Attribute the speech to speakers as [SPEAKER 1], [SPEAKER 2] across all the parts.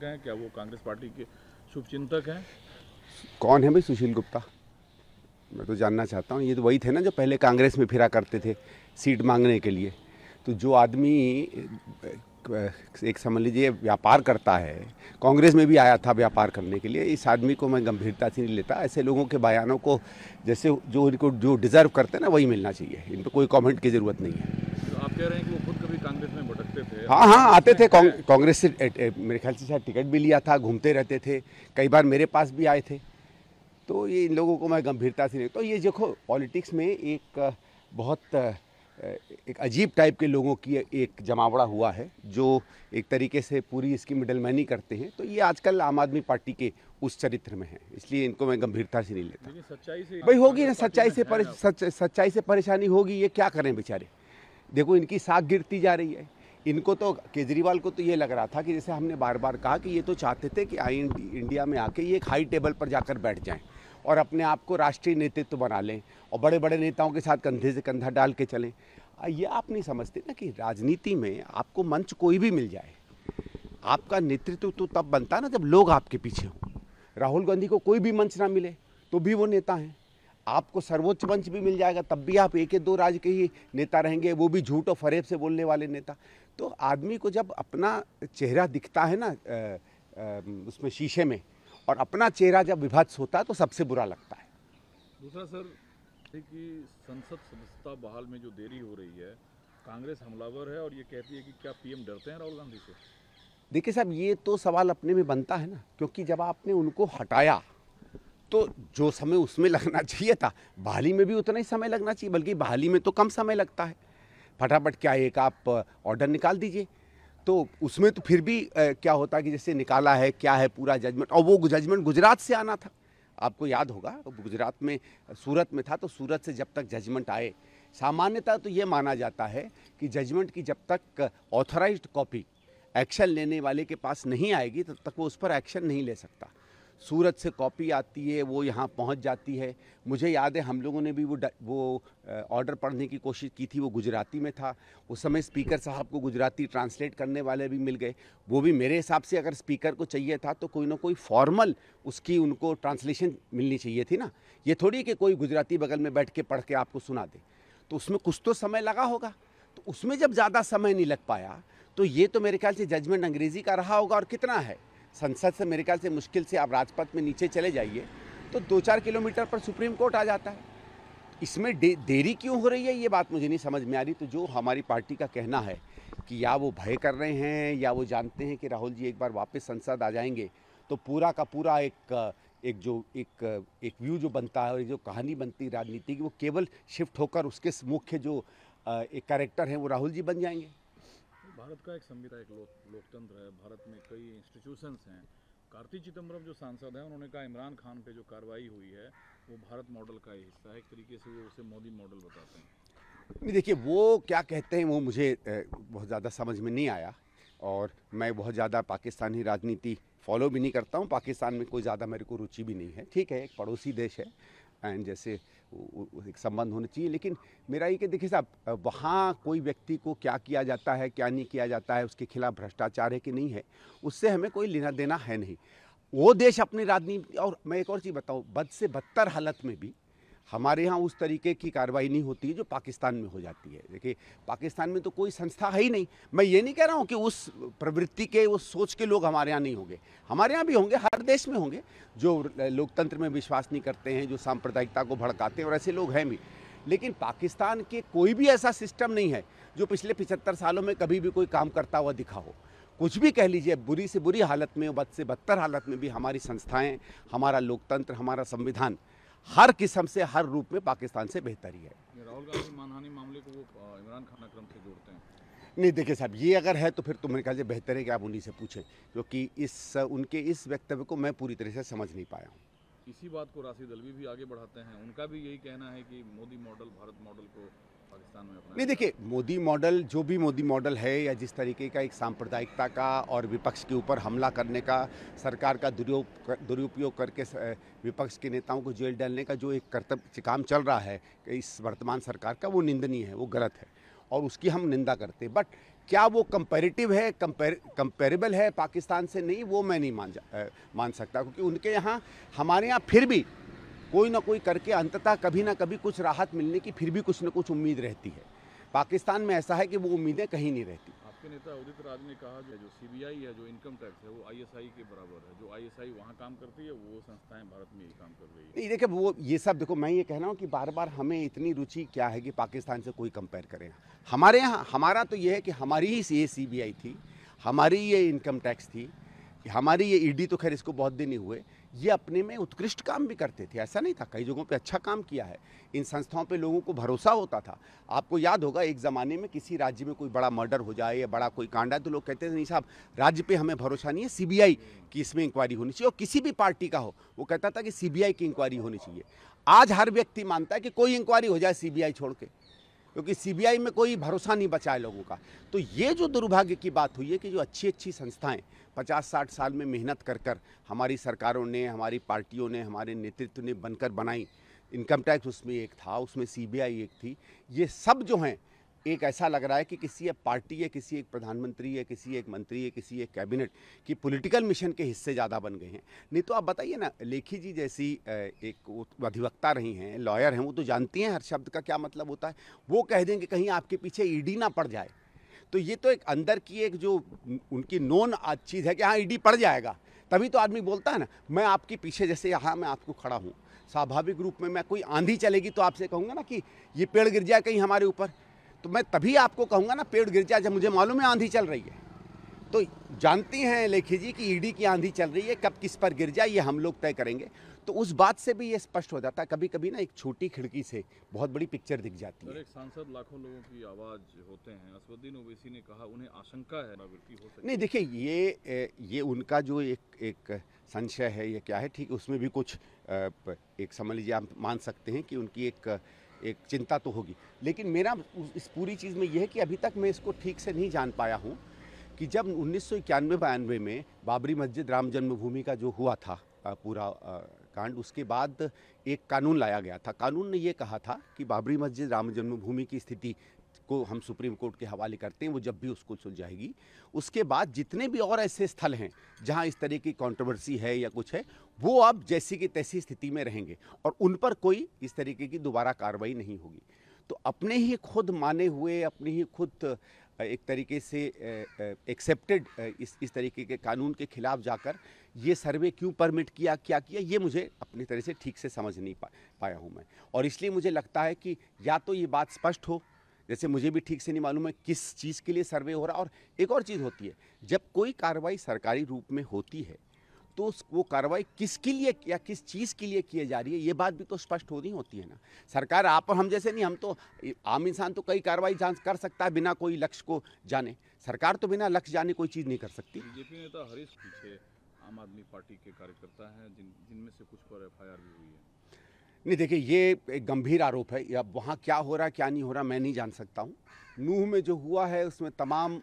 [SPEAKER 1] हैं क्या वो कांग्रेस पार्टी के शुभचिंतक हैं?
[SPEAKER 2] कौन है भाई सुशील गुप्ता? मैं तो जानना चाहता हूँ। ये तो वही थे ना जो पहले कांग्रेस में फिरा करते थे सीट मांगने के लिए। तो जो आदमी एक समझ लीजिए व्यापार करता है, कांग्रेस में भी आया था व्यापार करने के लिए, इस आदमी को मैं गंभीरता से नहीं लेता। ऐसे लोगों के बयानों को जैसे जो इनको जो डिज़र्व करते हैं ना वही मिलना चाहिए। इन पर कोई कमेंट की ज़रूरत नहीं है।
[SPEAKER 1] तो आप कह रहे हैं कि वो खुद कभी कांग्रेस में भटकते थे?
[SPEAKER 2] हाँ, आते थे कांग्रेस से, मेरे ख्याल से शायद टिकट भी लिया था, घूमते रहते थे, कई बार मेरे पास भी आए थे। तो ये इन लोगों को मैं गंभीरता से नहीं। तो ये देखो पॉलिटिक्स में एक बहुत एक अजीब टाइप के लोगों की एक जमावड़ा हुआ है जो एक तरीके से पूरी इसकी मिडलमैनी करते हैं। तो ये आजकल आम आदमी पार्टी के उस चरित्र में है, इसलिए इनको मैं गंभीरता से नहीं लेता।
[SPEAKER 1] लेकिन सच्चाई से
[SPEAKER 2] भाई होगी ना, सच्चाई से परेशानी होगी। ये क्या करें बेचारे, देखो इनकी साख गिरती जा रही है। इनको तो केजरीवाल को तो ये लग रहा था कि जैसे हमने बार बार कहा कि ये तो चाहते थे कि इंडिया में आके ये एक हाई टेबल पर जाकर बैठ जाएं और अपने आप को राष्ट्रीय नेतृत्व बना लें और बड़े बड़े नेताओं के साथ कंधे से कंधा डाल के चलें। ये आप नहीं समझते ना कि राजनीति में आपको मंच कोई भी मिल जाए, आपका नेतृत्व तो तब बनता है ना जब लोग आपके पीछे हों। राहुल गांधी को कोई भी मंच ना मिले तो भी वो नेता हैं। आपको सर्वोच्च मंच भी मिल जाएगा तब भी आप एक दो राज्य के ही नेता रहेंगे, वो भी झूठ और फरेब से बोलने वाले नेता। तो आदमी को जब अपना चेहरा दिखता है ना उसमें शीशे में, और अपना चेहरा जब विभत्स होता है तो सबसे बुरा लगता है।
[SPEAKER 1] दूसरा सर कि संसद सदस्यता बहाल में जो देरी हो रही है, कांग्रेस हमलावर है और ये कहती है कि क्या पीएम डरते हैं राहुल गांधी से?
[SPEAKER 2] देखिए साहब, ये तो सवाल अपने में बनता है ना, क्योंकि जब आपने उनको हटाया तो जो समय उसमें लगना चाहिए था बहाली में भी उतना ही समय लगना चाहिए, बल्कि बहाली में तो कम समय लगता है। फटाफट क्या एक आप ऑर्डर निकाल दीजिए, तो उसमें तो फिर भी क्या होता कि जैसे निकाला है क्या है पूरा जजमेंट, और वो जजमेंट गुजरात से आना था। आपको याद होगा गुजरात में सूरत में था, तो सूरत से जब तक जजमेंट आए, सामान्यतः तो ये माना जाता है कि जजमेंट की जब तक ऑथराइज्ड कॉपी एक्शन लेने वाले के पास नहीं आएगी तब तक वो उस पर एक्शन नहीं ले सकता। सूरत से कॉपी आती है, वो यहाँ पहुँच जाती है। मुझे याद है हम लोगों ने भी वो ऑर्डर पढ़ने की कोशिश की थी, वो गुजराती में था। उस समय स्पीकर साहब को गुजराती ट्रांसलेट करने वाले भी मिल गए। वो भी मेरे हिसाब से अगर स्पीकर को चाहिए था तो कोई ना कोई फॉर्मल उसकी उनको ट्रांसलेशन मिलनी चाहिए थी ना। ये थोड़ी कि कोई गुजराती बगल में बैठ के पढ़ के आपको सुना दे। तो उसमें कुछ तो समय लगा होगा। तो उसमें जब ज़्यादा समय नहीं लग पाया तो ये तो मेरे ख्याल से जजमेंट अंग्रेज़ी का रहा होगा। और कितना है, संसद से मेरे ख्याल से मुश्किल से आप राजपथ में नीचे चले जाइए तो 2-4 किलोमीटर पर सुप्रीम कोर्ट आ जाता है। इसमें देरी क्यों हो रही है ये बात मुझे नहीं समझ में आ रही। तो जो हमारी पार्टी का कहना है कि या वो भय कर रहे हैं या वो जानते हैं कि राहुल जी एक बार वापस संसद आ जाएंगे तो पूरा का पूरा एक व्यू जो बनता है और जो कहानी बनती है राजनीति की, वो केवल शिफ्ट होकर उसके मुख्य जो एक कैरेक्टर है वो राहुल जी बन जाएंगे।
[SPEAKER 1] भारत का एक संविधान, एक लोकतंत्र है, भारत में कई इंस्टीट्यूशंस हैं। कार्ति चिदम्बरम जो सांसद हैं उन्होंने कहा इमरान खान पे जो कार्रवाई हुई है वो भारत मॉडल का ही हिस्सा है। एक तरीके से वो उसे मोदी मॉडल बताते हैं।
[SPEAKER 2] नहीं देखिए, वो क्या कहते हैं वो मुझे बहुत ज़्यादा समझ में नहीं आया, और मैं बहुत ज़्यादा पाकिस्तानी राजनीति फॉलो भी नहीं करता हूँ। पाकिस्तान में कोई ज़्यादा मेरे को रुचि भी नहीं है। ठीक है, एक पड़ोसी देश है एंड जैसे एक संबंध होने चाहिए, लेकिन मेरा ये कि देखिए साहब, वहाँ कोई व्यक्ति को क्या किया जाता है क्या नहीं किया जाता है, उसके खिलाफ भ्रष्टाचार है कि नहीं है, उससे हमें कोई लेना देना है नहीं। वो देश अपनी राजनीति, और मैं एक और चीज़ बताऊँ, बद से बदतर हालत में भी हमारे यहाँ उस तरीके की कार्रवाई नहीं होती है जो पाकिस्तान में हो जाती है। देखिए पाकिस्तान में तो कोई संस्था है ही नहीं। मैं ये नहीं कह रहा हूँ कि उस प्रवृत्ति के, उस सोच के लोग हमारे यहाँ नहीं होंगे, हमारे यहाँ भी होंगे, हर देश में होंगे जो लोकतंत्र में विश्वास नहीं करते हैं, जो सांप्रदायिकता को भड़काते हैं, और ऐसे लोग हैं भी। लेकिन पाकिस्तान के कोई भी ऐसा सिस्टम नहीं है जो पिछले 75 सालों में कभी भी कोई काम करता हुआ दिखा हो। कुछ भी कह लीजिए, बुरी से बुरी हालत में, बद से बदतर हालत में भी हमारी संस्थाएं, हमारा लोकतंत्र, हमारा संविधान हर किस्म से, हर रूप में पाकिस्तान से बेहतर ही है।
[SPEAKER 1] राहुल गांधी मानहानि मामले को वो इमरान खान क्रम से जोड़ते हैं?
[SPEAKER 2] नहीं देखिए साहब, ये अगर है तो फिर तो मेरे ख्याल से बेहतर है कि आप उन्हीं से पूछें, क्योंकि उनके इस वक्तव्य को मैं पूरी तरह से समझ नहीं पाया हूँ।
[SPEAKER 1] इसी बात को राशिद अल्वी भी आगे बढ़ाते हैं। उनका भी यही कहना है कि मोदी मॉडल, भारत मॉडल को पाकिस्तान में अपनाया।
[SPEAKER 2] नहीं देखिए, मोदी मॉडल, जो भी मोदी मॉडल है, या जिस तरीके का एक सांप्रदायिकता का और विपक्ष के ऊपर हमला करने का, सरकार का दुरुपयोग करके विपक्ष के नेताओं को जेल डालने का जो एक कर्तव्य काम चल रहा है इस वर्तमान सरकार का, वो निंदनीय है, वो गलत है और उसकी हम निंदा करते हैं। बट क्या वो कंपैरेटिव है, कंपेरेबल है पाकिस्तान से? नहीं, वो मैं नहीं मान सकता, क्योंकि उनके यहाँ हमारे यहाँ फिर भी कोई ना कोई करके अंततः कभी ना कभी कुछ राहत मिलने की फिर भी कुछ ना कुछ उम्मीद रहती है। पाकिस्तान में ऐसा है कि वो उम्मीदें कहीं नहीं रहती।
[SPEAKER 1] आपके नेता उदित राज ने कहा कि जो सीबीआई है, जो इनकम टैक्स है, वो आईएसआई के बराबर है। जो आईएसआई वहाँ काम करती है, वो संस्थाएं भारत में ही काम कर रही है।
[SPEAKER 2] नहीं देखिए, वो ये सब देखो, मैं ये कह रहा हूँ कि बार बार हमें इतनी रुचि क्या है कि पाकिस्तान से कोई कंपेयर करें। हमारे यहाँ हमारा तो ये है कि हमारी ही ये सीबीआई थी, हमारी ये इनकम टैक्स थी, हमारी ये ईडी, तो खैर इसको बहुत दिन ही हुए, ये अपने में उत्कृष्ट काम भी करते थे, ऐसा नहीं था। कई जगहों पे अच्छा काम किया है, इन संस्थाओं पे लोगों को भरोसा होता था। आपको याद होगा एक ज़माने में किसी राज्य में कोई बड़ा मर्डर हो जाए या बड़ा कोई कांड है तो लोग कहते थे नहीं साहब, राज्य पे हमें भरोसा नहीं है, सीबीआई की इसमें इंक्वायरी होनी चाहिए। और किसी भी पार्टी का हो, वो कहता था कि सीबीआई की इंक्वायरी होनी चाहिए। आज हर व्यक्ति मानता है कि कोई इंक्वायरी हो जाए सीबीआई छोड़ के, क्योंकि सीबीआई में कोई भरोसा नहीं बचा है लोगों का। तो ये जो दुर्भाग्य की बात हुई है कि जो अच्छी अच्छी संस्थाएं 50-60 साल में मेहनत कर कर हमारी सरकारों ने, हमारी पार्टियों ने, हमारे नेतृत्व ने बनकर बनाई, इनकम टैक्स उसमें एक था, उसमें सीबीआई एक थी, ये सब जो हैं एक ऐसा लग रहा है कि किसी एक पार्टी है, किसी एक प्रधानमंत्री है, किसी एक मंत्री है, किसी एक कैबिनेट की पॉलिटिकल मिशन के हिस्से ज़्यादा बन गए हैं। नहीं तो आप बताइए ना, लेखी जी जैसी एक अधिवक्ता रही हैं, लॉयर हैं, वो तो जानती हैं हर शब्द का क्या मतलब होता है। वो कह दें कि कहीं आपके पीछे ईडी ना पड़ जाए, तो ये तो एक अंदर की एक जो उनकी नॉन चीज़ है कि हाँ ईडी पड़ जाएगा, तभी तो आदमी बोलता है ना मैं आपके पीछे, जैसे यहाँ मैं आपको खड़ा हूँ, स्वाभाविक रूप में मैं कोई आंधी चलेगी तो आपसे कहूँगा ना कि ये पेड़ गिर जाए कहीं हमारे ऊपर, तो मैं तभी आपको कहूँगा ना पेड़ गिर जाए जब मुझे मालूम है आंधी चल रही है। तो जानती हैं लेखी जी कि ईडी की आंधी चल रही है, कब किस पर गिर जाए ये हम लोग तय करेंगे। तो उस बात से भी ये स्पष्ट हो जाता है, कभी कभी ना एक छोटी खिड़की से बहुत बड़ी पिक्चर दिख जाती है।
[SPEAKER 1] एक सांसद लाखों लोगों की आवाज़ होते हैं। असदुद्दीन ओवैसी ने कहा उन्हें आशंका है आवृत्ति हो सकती है।
[SPEAKER 2] नहीं देखिए, ये उनका जो एक संशय है, ये क्या है, ठीक, उसमें भी कुछ एक समझ लीजिए आप मान सकते हैं कि उनकी एक चिंता तो होगी। लेकिन मेरा इस पूरी चीज़ में यह है कि अभी तक मैं इसको ठीक से नहीं जान पाया हूँ कि जब 1991-92 में बाबरी मस्जिद राम जन्मभूमि का जो हुआ था पूरा कांड, उसके बाद एक कानून लाया गया था। कानून ने ये कहा था कि बाबरी मस्जिद राम जन्मभूमि की स्थिति को हम सुप्रीम कोर्ट के हवाले करते हैं, वो जब भी उसको सुलझाएगी, उसके बाद जितने भी और ऐसे स्थल हैं जहां इस तरह की कंट्रोवर्सी है या कुछ है, वो अब जैसी की तैसी स्थिति में रहेंगे और उन पर कोई इस तरीके की दोबारा कार्रवाई नहीं होगी। तो अपने ही खुद माने हुए, अपने ही खुद एक तरीके से एक्सेप्टेड इस तरीके के कानून के खिलाफ जाकर ये सर्वे क्यों परमिट किया, क्या किया, ये मुझे अपनी तरह से ठीक से समझ नहीं पाया हूँ मैं। और इसलिए मुझे लगता है कि या तो ये बात स्पष्ट हो, जैसे मुझे भी ठीक से नहीं मालूम है किस चीज़ के लिए सर्वे हो रहा है। और एक और चीज़ होती है, जब कोई कार्रवाई सरकारी रूप में होती है तो वो कार्रवाई किसके लिए या किस चीज़ के लिए की जा रही है, ये बात भी तो स्पष्ट होनी होती है ना। सरकार आप और हम जैसे नहीं, हम तो आम इंसान तो कई कार्रवाई जांच कर सकता है बिना कोई लक्ष्य को जाने, सरकार तो बिना लक्ष्य जाने कोई चीज़ नहीं कर सकती।
[SPEAKER 1] बीजेपी नेता हरीश पीछे आम आदमी पार्टी के कार्यकर्ता हैं जिनमें से कुछ पर एफआईआर भी हुई है।
[SPEAKER 2] नहीं देखिए, ये एक गंभीर आरोप है। या वहाँ क्या हो रहा क्या नहीं हो रहा मैं नहीं जान सकता हूँ। नूह में जो हुआ है उसमें तमाम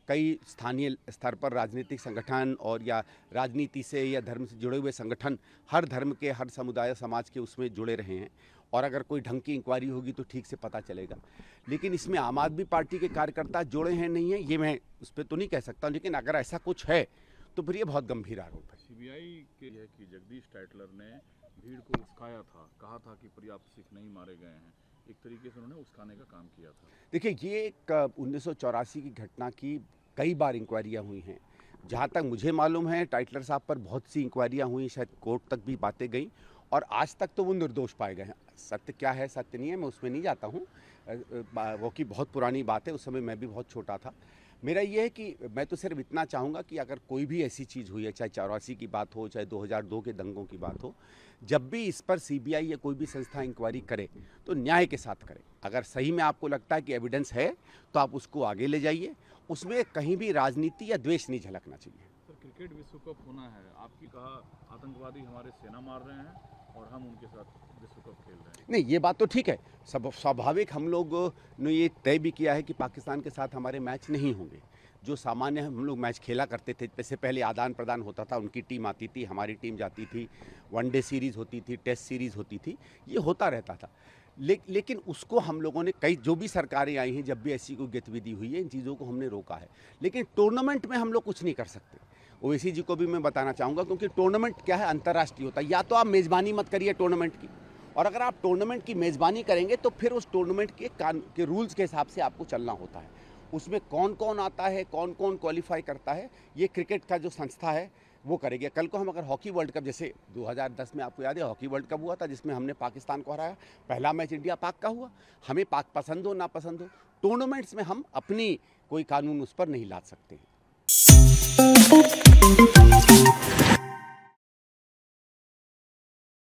[SPEAKER 2] कई स्थानीय स्तर पर राजनीतिक संगठन और या राजनीति से या धर्म से जुड़े हुए संगठन, हर धर्म के, हर समुदाय समाज के उसमें जुड़े रहे हैं, और अगर कोई ढंग की इंक्वायरी होगी तो ठीक से पता चलेगा। लेकिन इसमें आम आदमी पार्टी के कार्यकर्ता जुड़े हैं नहीं है, ये मैं उस पर तो नहीं कह सकता, लेकिन अगर ऐसा कुछ है तो फिर ये बहुत गंभीर आरोप है।
[SPEAKER 1] सीबीआई के है कि जगदीश टाइटलर ने भीड़ को उस्काया था, कहा था कि पर्याप्त सिख नहीं मारे गए हैं, एक तरीके से उन्होंने उस्काने का काम किया था।
[SPEAKER 2] देखिए, ये एक 1984 की घटना की कई बार इंक्वायरियाँ हुई हैं। जहाँ तक मुझे मालूम है टाइटलर साहब पर बहुत सी इंक्वायरियाँ हुई, शायद कोर्ट तक भी बातें गई, और आज तक तो वो निर्दोष पाए गए हैं। सत्य क्या है सत्य नहीं है मैं उसमें नहीं जाता हूँ, वो की बहुत पुरानी बात है, उस समय मैं भी बहुत छोटा था। मेरा ये है कि मैं तो सिर्फ इतना चाहूँगा कि अगर कोई भी ऐसी चीज़ हुई है, चाहे 84 की बात हो, चाहे 2002 के दंगों की बात हो, जब भी इस पर सीबीआई या कोई भी संस्था इंक्वायरी करे तो न्याय के साथ करे। अगर सही में आपको लगता है कि एविडेंस है तो आप उसको आगे ले जाइए, उसमें कहीं भी राजनीति या द्वेष नहीं झलकना चाहिए।
[SPEAKER 1] सर, क्रिकेट विश्व कप होना है, आपकी कहा आतंकवादी हमारे सेना मार रहे हैं और हम उनके साथ विश्व कप खेल रहे हैं।
[SPEAKER 2] नहीं, ये बात तो ठीक है, सब स्वाभाविक, हम लोग ने ये तय भी किया है कि पाकिस्तान के साथ हमारे मैच नहीं होंगे। जो सामान्य हम लोग मैच खेला करते थे, इससे पहले आदान प्रदान होता था, उनकी टीम आती थी, हमारी टीम जाती थी, वनडे सीरीज़ होती थी, टेस्ट सीरीज़ होती थी, ये होता रहता था। लेकिन उसको हम लोगों ने कई जो भी सरकारें आई हैं, जब भी ऐसी कोई गतिविधि हुई है, इन चीज़ों को हमने रोका है। लेकिन टूर्नामेंट में हम लोग कुछ नहीं कर सकते। ओवैसी जी को भी मैं बताना चाहूँगा, क्योंकि टूर्नामेंट क्या है, अंतर्राष्ट्रीय होता है। या तो आप मेज़बानी मत करिए टूर्नामेंट की, और अगर आप टूर्नामेंट की मेज़बानी करेंगे तो फिर उस टूर्नामेंट के रूल्स के हिसाब से आपको चलना होता है। उसमें कौन कौन आता है, कौन कौन क्वालिफाई करता है, ये क्रिकेट का जो संस्था है वो करेगी। कल को हम अगर हॉकी वर्ल्ड कप, जैसे 2010 में आपको याद है हॉकी वर्ल्ड कप हुआ था, जिसमें हमने पाकिस्तान को हराया, पहला मैच इंडिया पाक का हुआ। हमें पाक पसंद हो ना पसंद हो, टूर्नामेंट्स में हम अपनी कोई कानून उस पर नहीं ला सकते हैं।